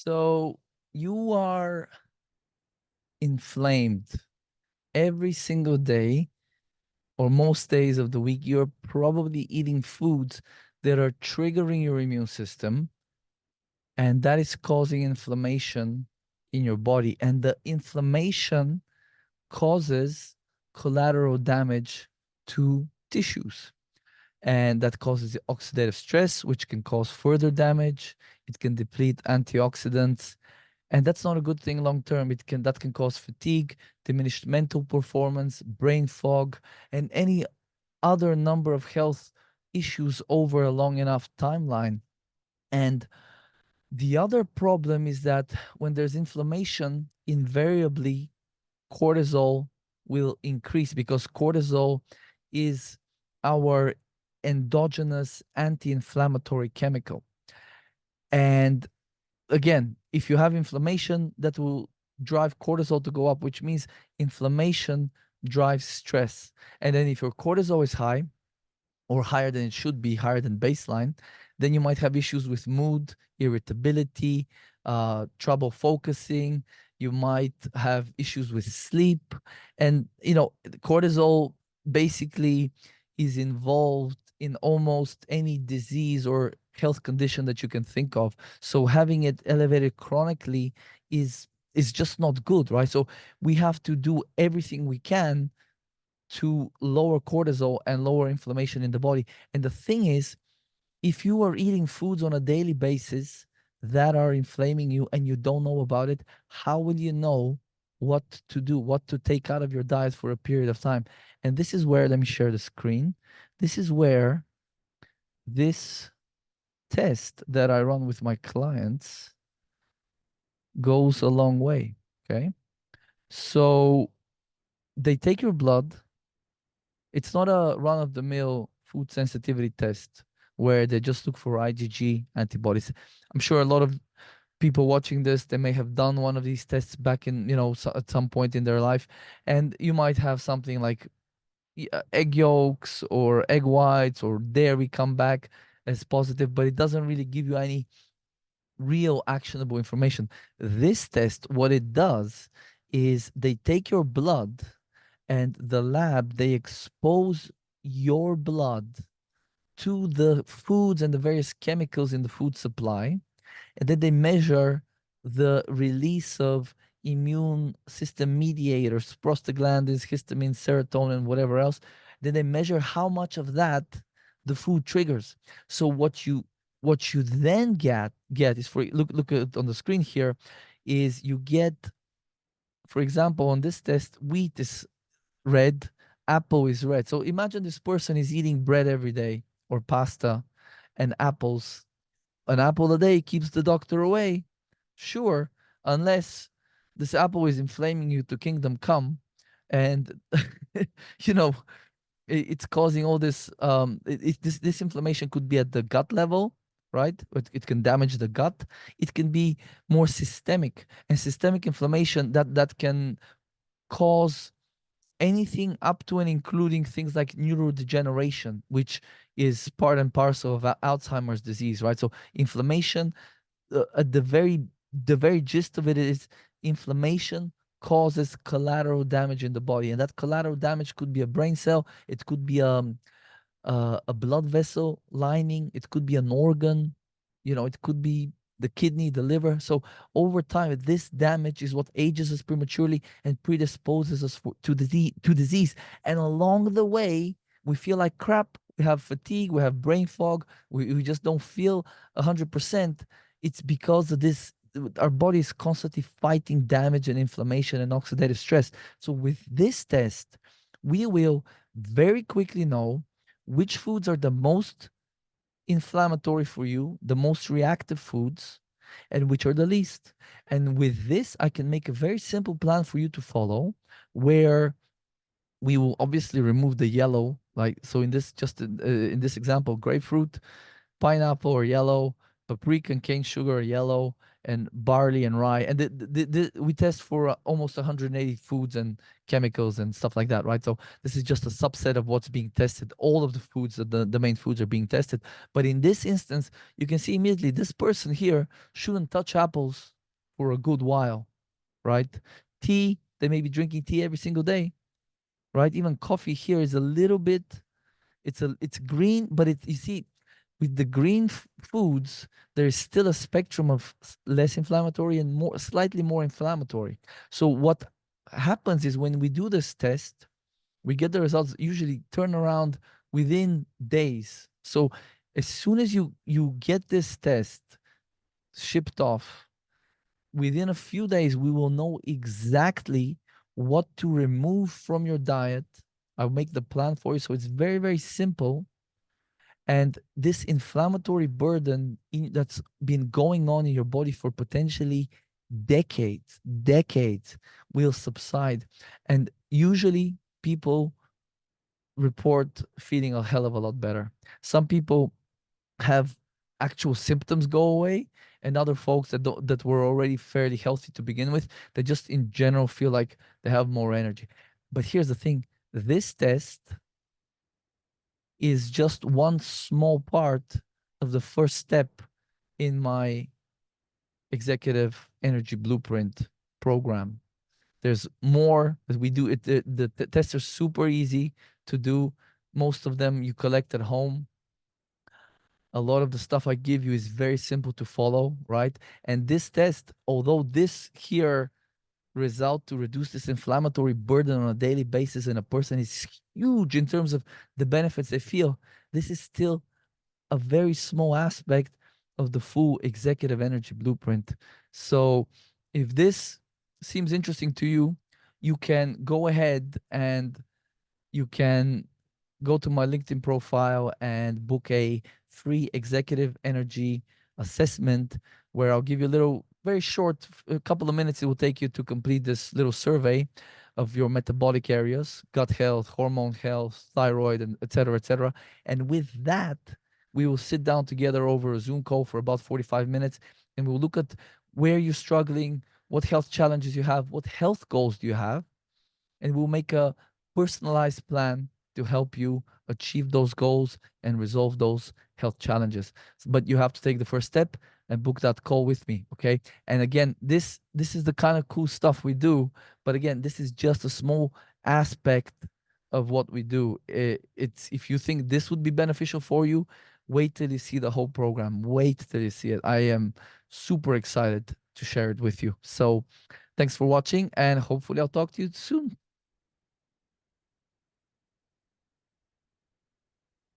So you are inflamed every single day or most days of the week. You're probably eating foods that are triggering your immune system, and that is causing inflammation in your body. And the inflammation causes collateral damage to tissues. And that causes oxidative stress, which can cause further damage. It can deplete antioxidants, and that's not a good thing long term. That can cause fatigue, diminished mental performance, brain fog, and any other number of health issues over a long enough timeline. And the other problem is that when there's inflammation, invariably cortisol will increase, because cortisol is our endogenous anti-inflammatory chemical. And again, if you have inflammation, that will drive cortisol to go up, which means inflammation drives stress. And then if your cortisol is high, or higher than it should be, higher than baseline, then you might have issues with mood, irritability, trouble focusing. You might have issues with sleep. And, cortisol basically is involved in almost any disease or health condition that you can think of. So having it elevated chronically is just not good, right? So we have to do everything we can to lower cortisol and lower inflammation in the body. And the thing is, if you are eating foods on a daily basis that are inflaming you and you don't know about it, how will you know what to do, what to take out of your diet for a period of time? And this is where, let me share the screen. This is where this test that I run with my clients goes a long way. Okay. So they take your blood. It's not a run-of-the-mill food sensitivity test where they just look for IgG antibodies. I'm sure a lot of people watching this, they may have done one of these tests back in, at some point in their life, and you might have something like egg yolks or egg whites or dairy come back as positive, but it doesn't really give you any real actionable information. This test, what it does is they take your blood, and the lab, they expose your blood to the foods and the various chemicals in the food supply, and then they measure the release of immune system mediators, prostaglandins, histamine, serotonin, whatever else. Then they measure how much of that the food triggers. So what you then get is, for look at on the screen here, is you get, for example, on this test, wheat is red, apple is red. So imagine this person is eating bread every day or pasta and apples. An apple a day keeps the doctor away. Sure, unless this apple is inflaming you to kingdom come, and you know it's causing all this. This inflammation could be at the gut level, right? It can damage the gut. It can be more systemic, and systemic inflammation that can cause anything up to and including things like neurodegeneration, which is part and parcel of Alzheimer's disease, right? So inflammation, at the very gist of it is inflammation causes collateral damage in the body, and that collateral damage could be a brain cell, it could be a blood vessel lining, it could be an organ, it could be the kidney, the liver. So over time, this damage is what ages us prematurely and predisposes us to disease. And along the way, we feel like crap. We have fatigue. We have brain fog. We just don't feel 100%. It's because of this. Our body is constantly fighting damage and inflammation and oxidative stress. So with this test, we will very quickly know which foods are the most inflammatory for you, the most reactive foods, and which are the least. And with this, I can make a very simple plan for you to follow, where we will obviously remove the yellow, like so in this example, grapefruit, pineapple or yellow, paprika and cane sugar are yellow, and barley and rye. And we test for almost 180 foods and chemicals and stuff like that, right? So this is just a subset of what's being tested. All of the foods, the main foods are being tested. But in this instance, you can see immediately this person here shouldn't touch apples for a good while, right? Tea, they may be drinking tea every single day, right? Even coffee here is a little bit, it's green, but you see, with the green foods, there is still a spectrum of less inflammatory and more, slightly more inflammatory. So what happens is when we do this test, we get the results usually turn around within days. So as soon as you get this test shipped off, within a few days, we will know exactly what to remove from your diet. I'll make the plan for you. So it's very, very simple. And this inflammatory burden that's been going on in your body for potentially decades will subside. And usually people report feeling a hell of a lot better. Some people have actual symptoms go away, and other folks that were already fairly healthy to begin with, they just in general feel like they have more energy. But here's the thing, this test is just one small part of the first step in my executive energy blueprint program. There's more that we do. The tests are super easy to do. Most of them you collect at home. A lot of the stuff I give you is very simple to follow, right? And this test, although this here result to reduce this inflammatory burden on a daily basis in a person is huge in terms of the benefits they feel, this is still a very small aspect of the full executive energy blueprint. So if this seems interesting to you, you can go ahead and you can go to my LinkedIn profile and book a free executive energy assessment where I'll give you a little, very short, a couple of minutes it will take you to complete this little survey of your metabolic areas, gut health, hormone health, thyroid, and et cetera, et cetera. And with that, we will sit down together over a Zoom call for about 45 minutes and we'll look at where you're struggling, what health challenges you have, what health goals do you have, and we'll make a personalized plan to help you achieve those goals and resolve those health challenges. But you have to take the first step and book that call with me, okay? And again, this is the kind of cool stuff we do, but again, this is just a small aspect of what we do. It's, if you think this would be beneficial for you, wait till you see the whole program. Wait till you see it. I am super excited to share it with you. So thanks for watching, and hopefully I'll talk to you soon.